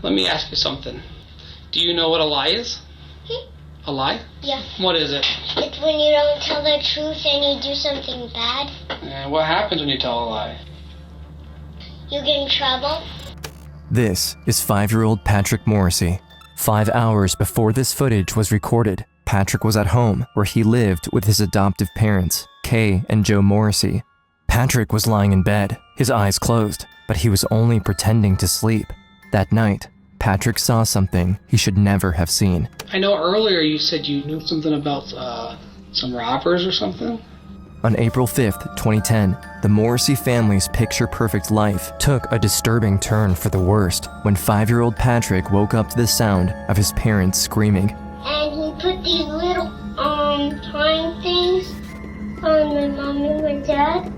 Let me ask you something. Do you know what a lie is? A lie? Yeah. What is it? It's when you don't tell the truth and you do something bad. And what happens when you tell a lie? You get in trouble. This is 5-year-old Patrick Morrissey. 5 hours before this footage was recorded, Patrick was at home where he lived with his adoptive parents, Kay and Joe Morrissey. Patrick was lying in bed, his eyes closed, but he was only pretending to sleep. That night, Patrick saw something he should never have seen. I know earlier you said you knew something about some robbers or something? On April 5th, 2010, the Morrissey family's picture-perfect life took a disturbing turn for the worst when 5-year-old Patrick woke up to the sound of his parents screaming. And he put these little time things on my mom and my dad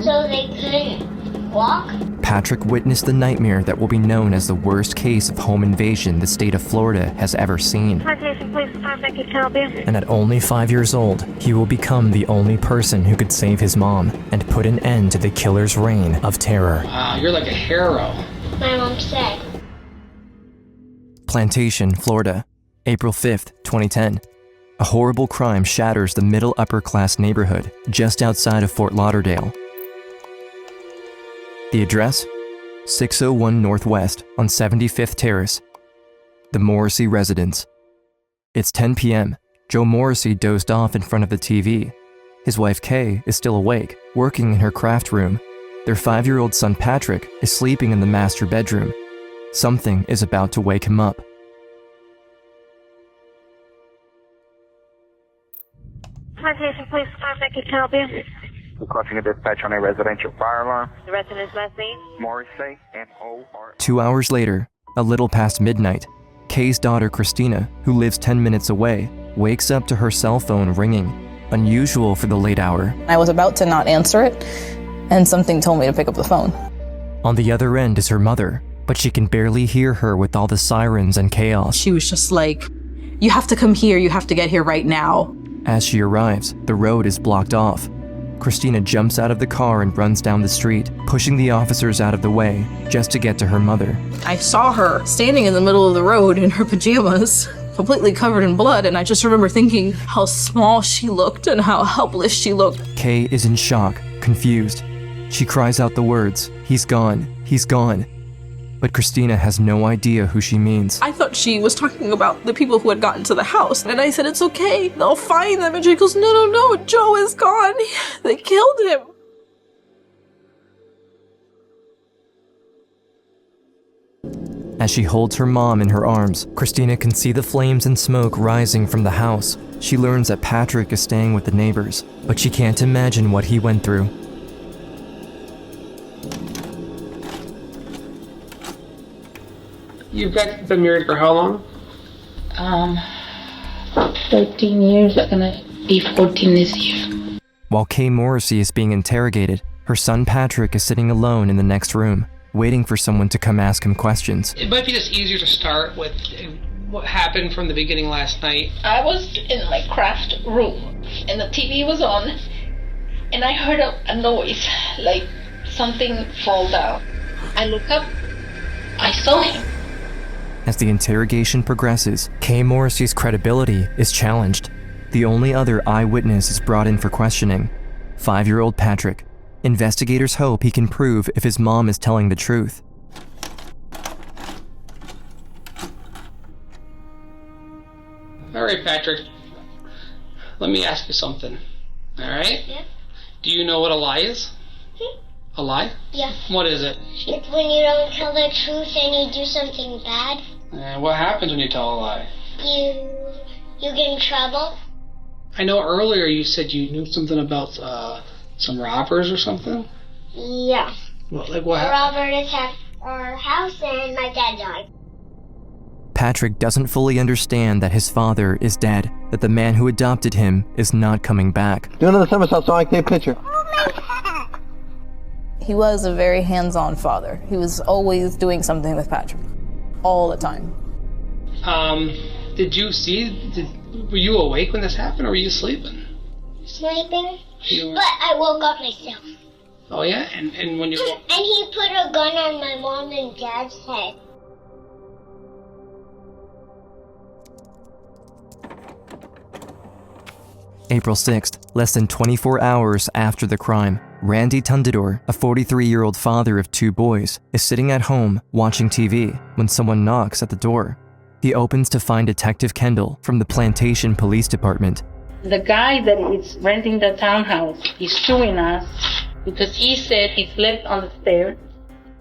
so they couldn't walk. Patrick witnessed the nightmare that will be known as the worst case of home invasion the state of Florida has ever seen. And at only 5 years old, he will become the only person who could save his mom and put an end to the killer's reign of terror. Wow, you're like a hero. My mom said. Plantation, Florida, April 5th, 2010. A horrible crime shatters the middle-upper-class neighborhood just outside of Fort Lauderdale. The address? 601 Northwest on 75th Terrace. The Morrissey residence. It's 10 p.m. Joe Morrissey dozed off in front of the TV. His wife Kay is still awake, working in her craft room. Their 5-year-old son Patrick is sleeping in the master bedroom. Something is about to wake him up. Plantation Police Department, can help you? Requesting a dispatch on a residential fire alarm. The resident's last name? Morrissey, M-O-R... 2 hours later, a little past midnight, Kay's daughter Christina, who lives 10 minutes away, wakes up to her cell phone ringing, unusual for the late hour. I was about to not answer it, and something told me to pick up the phone. On the other end is her mother, but she can barely hear her with all the sirens and chaos. She was just like, "You have to come here, you have to get here right now." As she arrives, the road is blocked off. Christina jumps out of the car and runs down the street, pushing the officers out of the way just to get to her mother. I saw her standing in the middle of the road in her pajamas, completely covered in blood, and I just remember thinking how small she looked and how helpless she looked. Kay is in shock, confused. She cries out the words, "He's gone, he's gone." But Christina has no idea who she means. I thought she was talking about the people who had gotten to the house, and I said, "It's okay, they'll find them." And she goes, No, Joe is gone. They killed him." As she holds her mom in her arms, Christina can see the flames and smoke rising from the house. She learns that Patrick is staying with the neighbors, but she can't imagine what he went through. You've been married for how long? 13 years. I'm gonna be 14 this year. While Kay Morrissey is being interrogated, her son Patrick is sitting alone in the next room, waiting for someone to come ask him questions. It might be just easier to start with what happened from the beginning last night. I was in my craft room and the TV was on and I heard a noise like something fall down. I look up, I saw him. As the interrogation progresses, Kay Morrissey's credibility is challenged. The only other eyewitness is brought in for questioning, 5-year-old Patrick. Investigators hope he can prove if his mom is telling the truth. All right, Patrick. Let me ask you something. All right? Yeah. Do you know what a lie is? A lie? Yeah. What is it? It's when you don't tell the truth and you do something bad. And what happens when you tell a lie? You get in trouble. I know earlier you said you knew something about some robbers or something? Yeah. What happened? Robert attacked our house and my dad died. Patrick doesn't fully understand that his father is dead, that the man who adopted him is not coming back. Do another somersault so I can take a picture. He was a very hands-on father. He was always doing something with Patrick, all the time. Did you see, were you awake when this happened or were you sleeping? Sleeping? But I woke up myself. Oh yeah? And when you... And he put a gun on my mom and dad's head. April 6th, less than 24 hours after the crime, Randy Tundidor, a 43-year-old father of 2 boys, is sitting at home watching TV when someone knocks at the door. He opens to find Detective Kendall from the Plantation Police Department. The guy that is renting the townhouse is suing us because he said he slept on the stairs.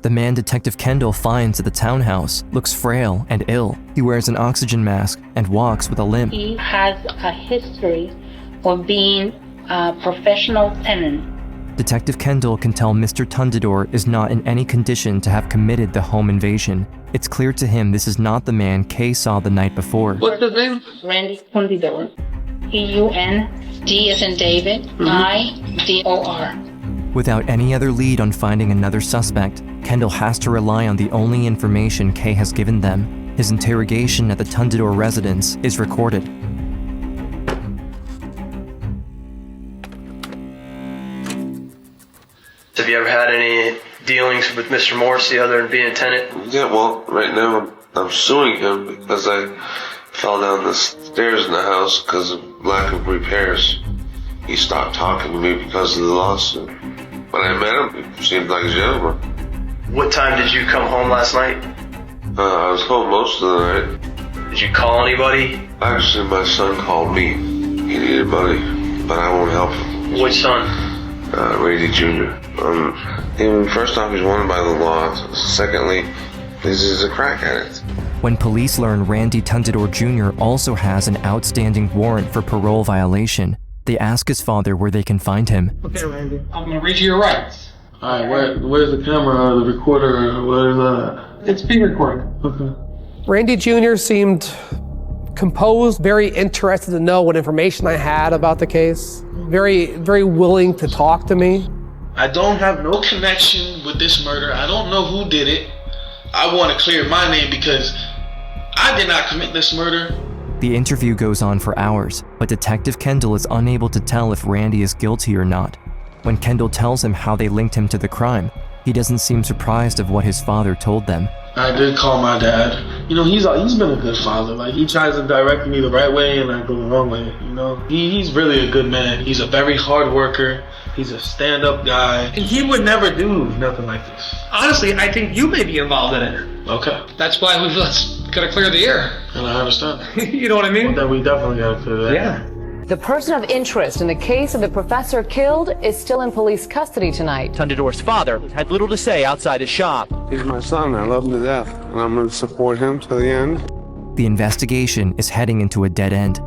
The man Detective Kendall finds at the townhouse looks frail and ill. He wears an oxygen mask and walks with a limp. He has a history of being a professional tenant. Detective Kendall can tell Mr. Tundidor is not in any condition to have committed the home invasion. It's clear to him this is not the man Kay saw the night before. What's his name? Randy Tundidor. T-U-N-D as in David, I-D-O-R. Without any other lead on finding another suspect, Kendall has to rely on the only information Kay has given them. His interrogation at the Tundidor residence is recorded. Have you ever had any dealings with Mr. Morrissey other than being a tenant? Yeah, well, right now I'm suing him because I fell down the stairs in the house because of lack of repairs. He stopped talking to me because of the lawsuit. When I met him, he seemed like a gentleman. What time did you come home last night? I was home most of the night. Did you call anybody? Actually, my son called me. He needed money, but I won't help him. Which son? Randy Jr. First off, he's wanted by the law. Secondly, he's a crack addict. When police learn Randy Tundidor Jr. also has an outstanding warrant for parole violation, they ask his father where they can find him. Okay, Randy. I'm going to read you your rights. Alright, where's the camera, the recorder, where's that? It's being recorded. Okay. Randy Jr. seemed composed, very interested to know what information I had about the case, very willing to talk to me. I don't have no connection with this murder. I don't know who did it. I want to clear my name because I did not commit this murder. The interview goes on for hours, but Detective Kendall is unable to tell if Randy is guilty or not. When Kendall tells him how they linked him to the crime, he doesn't seem surprised of what his father told them. I did call my dad. You know, he's been a good father. Like, he tries to direct me the right way and I go the wrong way, you know? He's really a good man. He's a very hard worker. He's a stand-up guy. And he would never do nothing like this. Honestly, I think you may be involved in it. Okay. That's why we've got to clear the air. And I understand. You know what I mean? Well, then we definitely got to clear that. Yeah. The person of interest in the case of the professor killed is still in police custody tonight. Tundidor's father had little to say outside his shop. He's my son. I love him to death, and I'm going to support him to the end. The investigation is heading into a dead end.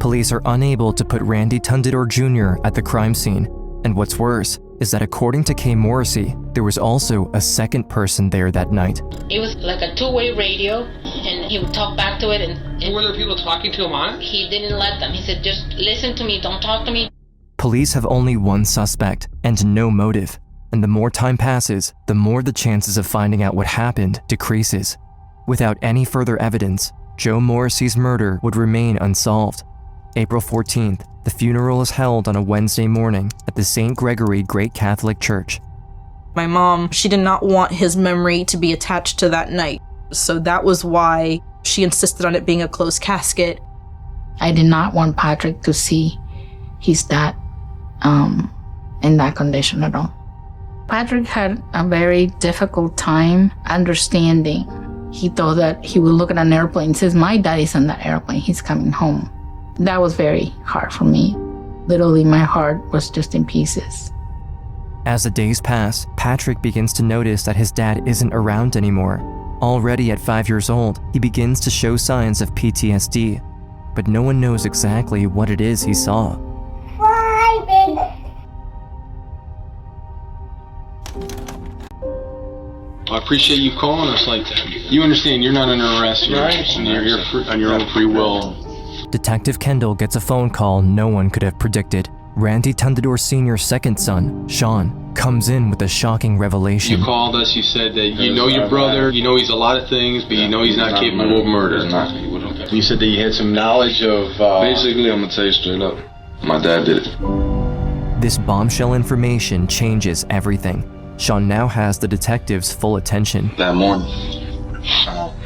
Police are unable to put Randy Tundidor Jr. at the crime scene. And what's worse is that according to Kay Morrissey, there was also a second person there that night. It was like a two-way radio, and he would talk back to it. And were there people talking to him on it? He didn't let them. He said, just listen to me, don't talk to me. Police have only one suspect and no motive. And the more time passes, the more the chances of finding out what happened decreases. Without any further evidence, Joe Morrissey's murder would remain unsolved. April 14th, the funeral is held on a Wednesday morning at the St. Gregory Great Catholic Church. My mom, she did not want his memory to be attached to that night. So that was why she insisted on it being a closed casket. I did not want Patrick to see his dad in that condition at all. Patrick had a very difficult time understanding. He thought that he would look at an airplane and says, my dad is on that airplane, he's coming home. That was very hard for me. Literally, my heart was just in pieces. As the days pass, Patrick begins to notice that his dad isn't around anymore. Already at 5 years old, he begins to show signs of PTSD, but no one knows exactly what it is he saw. I appreciate you calling us like that. You understand you're not under arrest. You're on your own free will. Detective Kendall gets a phone call no one could have predicted. Randy Tundidor Sr.'s second son, Sean, comes in with a shocking revelation. You called us, you said that you know your brother, you know he's a lot of things, but you know he's not capable of murder. You said that you had some knowledge of... Basically, I'm going to tell you straight up. My dad did it. This bombshell information changes everything. Sean now has the detective's full attention. That morning,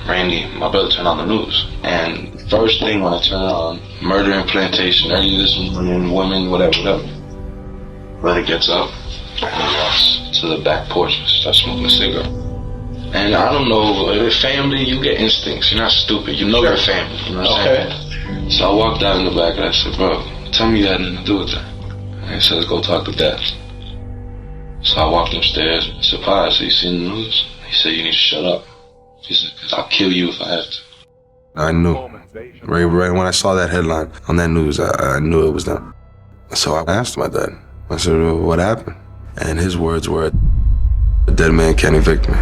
Randy, my brother, turned on the news. And first thing when I turn on, murder and plantation, early this morning, women, whatever. Brother gets up and he walks to the back porch and starts smoking a cigarette. And I don't know, family, you get instincts. You're not stupid. You know your family. You know what I'm saying? So I walked out in the back and I said, bro, tell me you had nothing to do with that. And he says, go talk to Dad. So I walked upstairs. I said, Pa, so you seen the news? He said, you need to shut up. He said, because I'll kill you if I have to. I knew. Right when I saw that headline on that news, I knew it was them. So I asked my dad. I said, well, what happened? And his words were, a dead man can't evict me.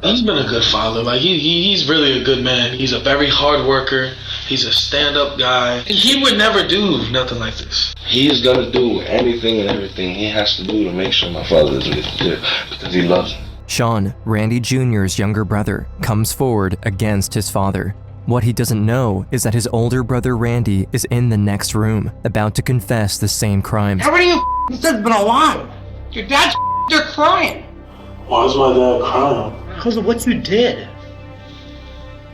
He's been a good father. Like he's really a good man. He's a very hard worker. He's a stand-up guy. He would never do nothing like this. He's gonna do anything and everything he has to do to make sure my father doesn't get killed because he loves him. Sean, Randy Jr.'s younger brother, comes forward against his father. What he doesn't know is that his older brother Randy is in the next room, about to confess the same crimes. How many you said been alive? Your dad's they're crying. Why is my dad crying? Because of what you did.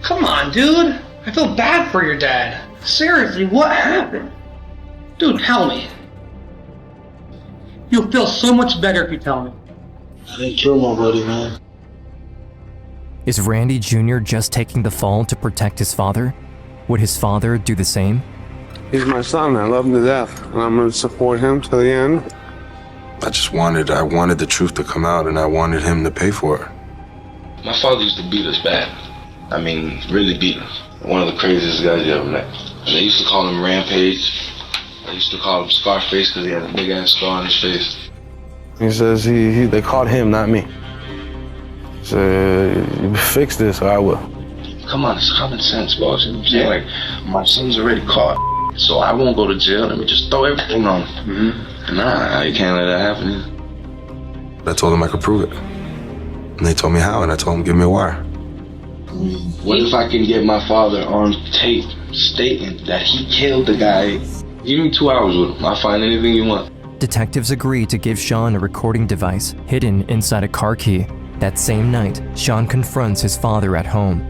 Come on, dude. I feel bad for your dad. Seriously, what happened? Dude, tell me. You'll feel so much better if you tell me. I didn't kill my buddy, man. Is Randy Jr. just taking the fall to protect his father? Would his father do the same? He's my son. I love him to death, and I'm going to support him to the end. I wanted the truth to come out, and I wanted him to pay for it. My father used to beat us bad. I mean, really beat us. One of the craziest guys you ever met. And they used to call him Rampage. They used to call him Scarface because he had a big ass scar on his face. He says they called him, not me. He said, you fix this or I will. Come on, it's common sense, boss. You know what I'm saying? Like, my son's already caught, so I won't go to jail. Let me just throw everything on him. Mm-hmm. Nah, you can't let that happen either. I told them I could prove it. And they told me how, and I told them, give me a wire. What if I can get my father on tape stating that he killed the guy? Give me 2 hours with him. I'll find anything you want. Detectives agree to give Sean a recording device hidden inside a car key. That same night, Sean confronts his father at home.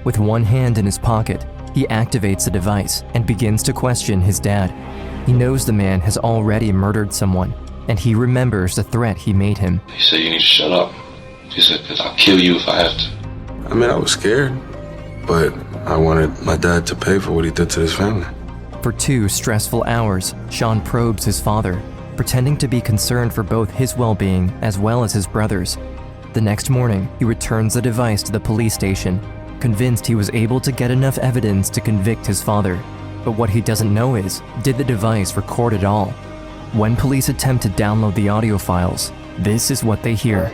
With one hand in his pocket, he activates the device and begins to question his dad. He knows the man has already murdered someone, and he remembers the threat he made him. He said, you need to shut up. He said, because I'll kill you if I have to. I mean, I was scared, but I wanted my dad to pay for what he did to his family. For 2 stressful hours, Sean probes his father, pretending to be concerned for both his well-being as well as his brother's. The next morning, he returns the device to the police station, convinced he was able to get enough evidence to convict his father. But what he doesn't know is, did the device record it all? When police attempt to download the audio files, this is what they hear.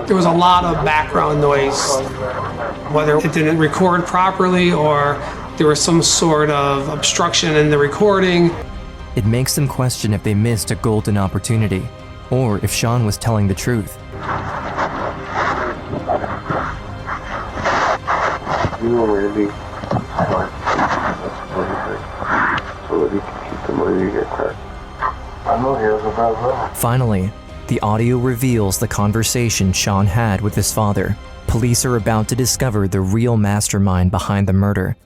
There was a lot of background noise, whether it didn't record properly or there was some sort of obstruction in the recording. It makes them question if they missed a golden opportunity, or if Sean was telling the truth. You know, Randy, so that he can keep the money to get cracked. I know he has a bad run. Finally, the audio reveals the conversation Sean had with his father. Police are about to discover the real mastermind behind the murder.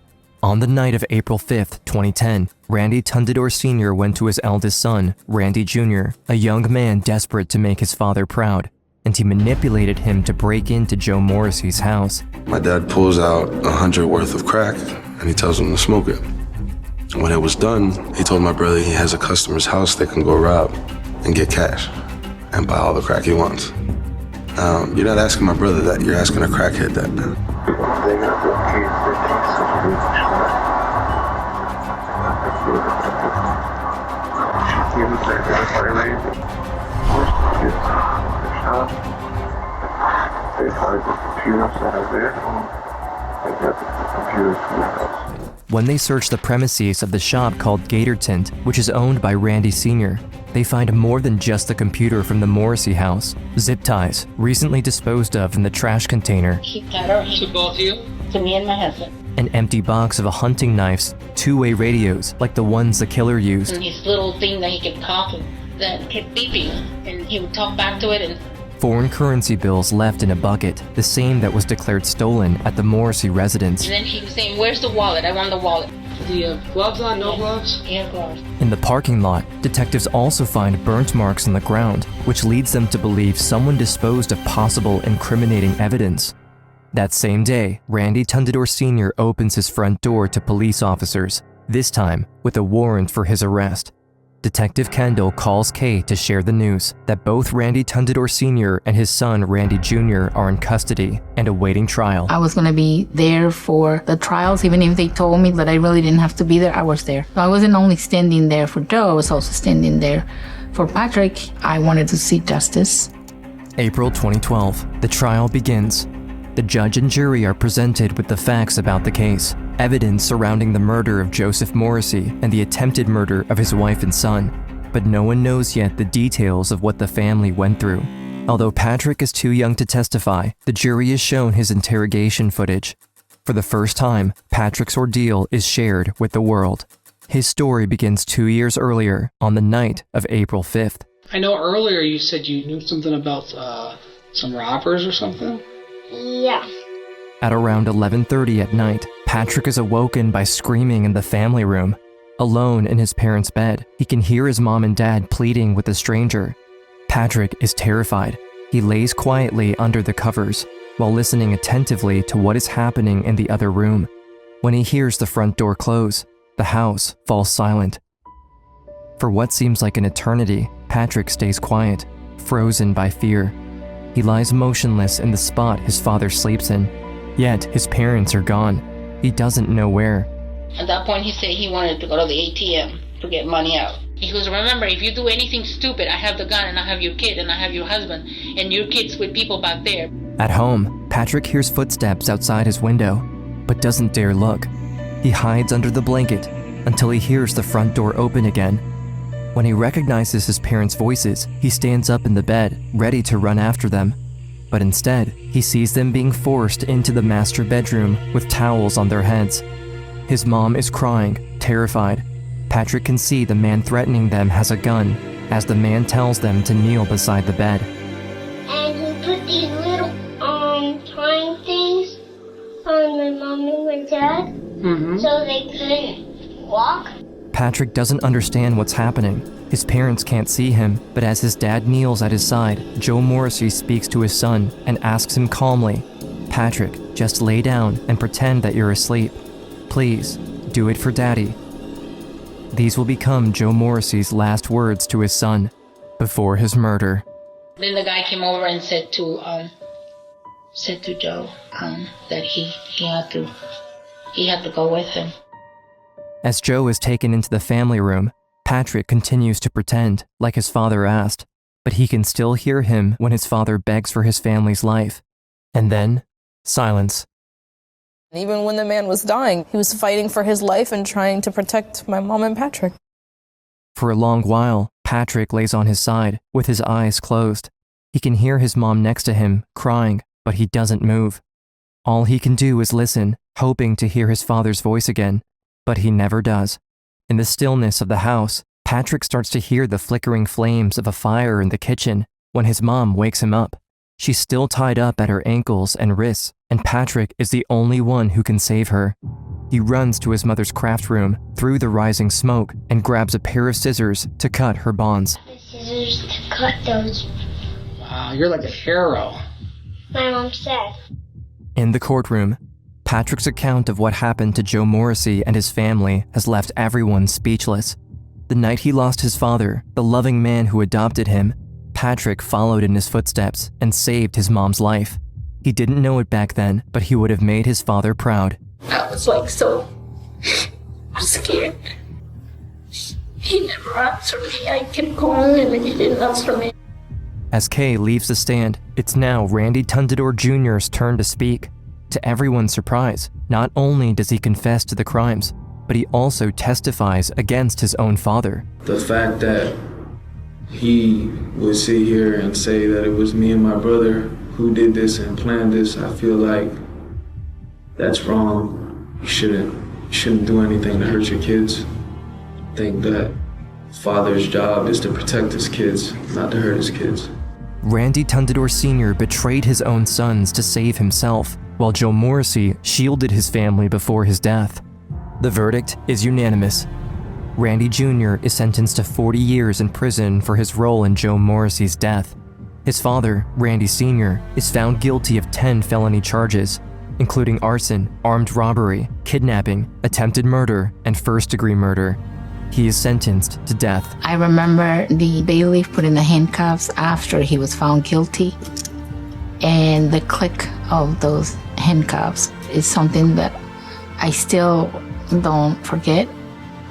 On the night of April 5th, 2010, Randy Tundador Sr. went to his eldest son, Randy Jr., a young man desperate to make his father proud, and he manipulated him to break into Joe Morrissey's house. My dad pulls out 100 worth of crack, and he tells him to smoke it. When it was done, he told my brother he has a customer's house they can go rob and get cash and buy all the crack he wants. You're not asking my brother that, you're asking a crackhead that now. When they search the premises of the shop called Gator Tint, which is owned by Randy Sr., they find more than just the computer from the Morrissey house. Zip ties, recently disposed of in the trash container. Keep that around. To both of you? To me and my husband. An empty box of hunting knives, 2-way radios like the ones the killer used. And his little thing that he kept talking, that kept beeping, and he would talk back to it and Foreign currency bills left in a bucket, the same that was declared stolen at the Morrissey residence. And then he was saying, "Where's the wallet? I want the wallet." Do you have gloves on? No gloves? Yeah, gloves. In the parking lot, detectives also find burnt marks on the ground, which leads them to believe someone disposed of possible incriminating evidence. That same day, Randy Tundador Sr. opens his front door to police officers, this time with a warrant for his arrest. Detective Kendall calls Kay to share the news that both Randy Tundador Sr. and his son Randy Jr. are in custody and awaiting trial. I was going to be there for the trials, even if they told me that I really didn't have to be there, I was there. So I wasn't only standing there for Joe, I was also standing there for Patrick. I wanted to see justice. April 2012, the trial begins. The judge and jury are presented with the facts about the case, evidence surrounding the murder of Joseph Morrissey and the attempted murder of his wife and son, but no one knows yet the details of what the family went through. Although Patrick is too young to testify, the jury is shown his interrogation footage. For the first time, Patrick's ordeal is shared with the world. His story begins 2 years earlier, on the night of April 5th. I know earlier you said you knew something about some robbers or something? Yeah. At around 11:30 at night, Patrick is awoken by screaming in the family room. Alone in his parents' bed, he can hear his mom and dad pleading with a stranger. Patrick is terrified. He lays quietly under the covers, while listening attentively to what is happening in the other room. When he hears the front door close, the house falls silent. For what seems like an eternity, Patrick stays quiet, frozen by fear. He lies motionless in the spot his father sleeps in, yet his parents are gone. He doesn't know where. At that point, he said he wanted to go to the ATM to get money out. He goes, "Remember, if you do anything stupid, I have the gun and I have your kid and I have your husband and your kid's with people back there." At home, Patrick hears footsteps outside his window, but doesn't dare look. He hides under the blanket until he hears the front door open again. When he recognizes his parents' voices, he stands up in the bed, ready to run after them. But instead, he sees them being forced into the master bedroom with towels on their heads. His mom is crying, terrified. Patrick can see the man threatening them has a gun, as the man tells them to kneel beside the bed. And he put these little twine things on my mom and my dad, so they couldn't walk. Patrick doesn't understand what's happening. His parents can't see him, but as his dad kneels at his side, Joe Morrissey speaks to his son and asks him calmly, "Patrick, just lay down and pretend that you're asleep. Please, do it for Daddy." These will become Joe Morrissey's last words to his son before his murder. Then the guy came over and said to Joe that he had to go with him. As Joe is taken into the family room, Patrick continues to pretend, like his father asked, but he can still hear him when his father begs for his family's life. And then, silence. Even when the man was dying, he was fighting for his life and trying to protect my mom and Patrick. For a long while, Patrick lays on his side, with his eyes closed. He can hear his mom next to him, crying, but he doesn't move. All he can do is listen, hoping to hear his father's voice again, but he never does. In the stillness of the house, Patrick starts to hear the flickering flames of a fire in the kitchen when his mom wakes him up. She's still tied up at her ankles and wrists, and Patrick is the only one who can save her. He runs to his mother's craft room through the rising smoke and grabs a pair of scissors to cut her bonds. The scissors to cut those. Wow, you're like a hero. My mom said. In the courtroom, Patrick's account of what happened to Joe Morrissey and his family has left everyone speechless. The night he lost his father, the loving man who adopted him, Patrick followed in his footsteps and saved his mom's life. He didn't know it back then, but he would have made his father proud. I was like so scared. He never answered me. I kept calling him and he didn't answer me. As Kay leaves the stand, it's now Randy Tundador Jr.'s turn to speak. To everyone's surprise, not only does he confess to the crimes, but he also testifies against his own father. The fact that he would sit here and say that it was me and my brother who did this and planned this, I feel like that's wrong. You shouldn't do anything to hurt your kids. I think that father's job is to protect his kids, not to hurt his kids. Randy Tundador Sr. betrayed his own sons to save himself, while Joe Morrissey shielded his family before his death. The verdict is unanimous. Randy Jr. is sentenced to 40 years in prison for his role in Joe Morrissey's death. His father, Randy Sr., is found guilty of 10 felony charges, including arson, armed robbery, kidnapping, attempted murder, and first-degree murder. He is sentenced to death. I remember the bailiff putting the handcuffs after he was found guilty, and the click of those handcuffs is something that I still don't forget.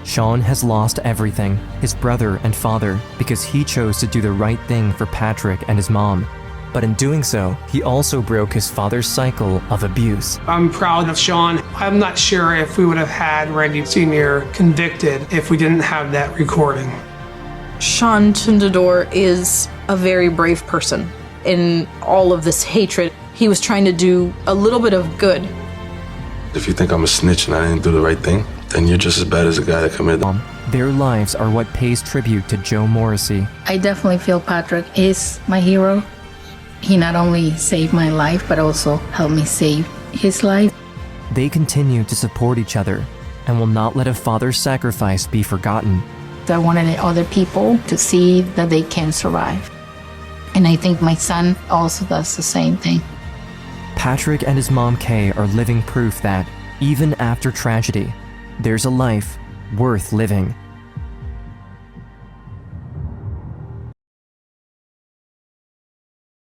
Sean has lost everything, his brother and father, because he chose to do the right thing for Patrick and his mom. But in doing so, he also broke his father's cycle of abuse. I'm proud of Sean. I'm not sure if we would have had Randy Sr. convicted if we didn't have that recording. Sean Tundador is a very brave person. In all of this hatred, he was trying to do a little bit of good. If you think I'm a snitch and I didn't do the right thing, then you're just as bad as the guy that committed them. Their lives are what pays tribute to Joe Morrissey. I definitely feel Patrick is my hero. He not only saved my life, but also helped me save his life. They continue to support each other and will not let a father's sacrifice be forgotten. I wanted other people to see that they can survive. And I think my son also does the same thing. Patrick and his mom Kay are living proof that, even after tragedy, there's a life worth living.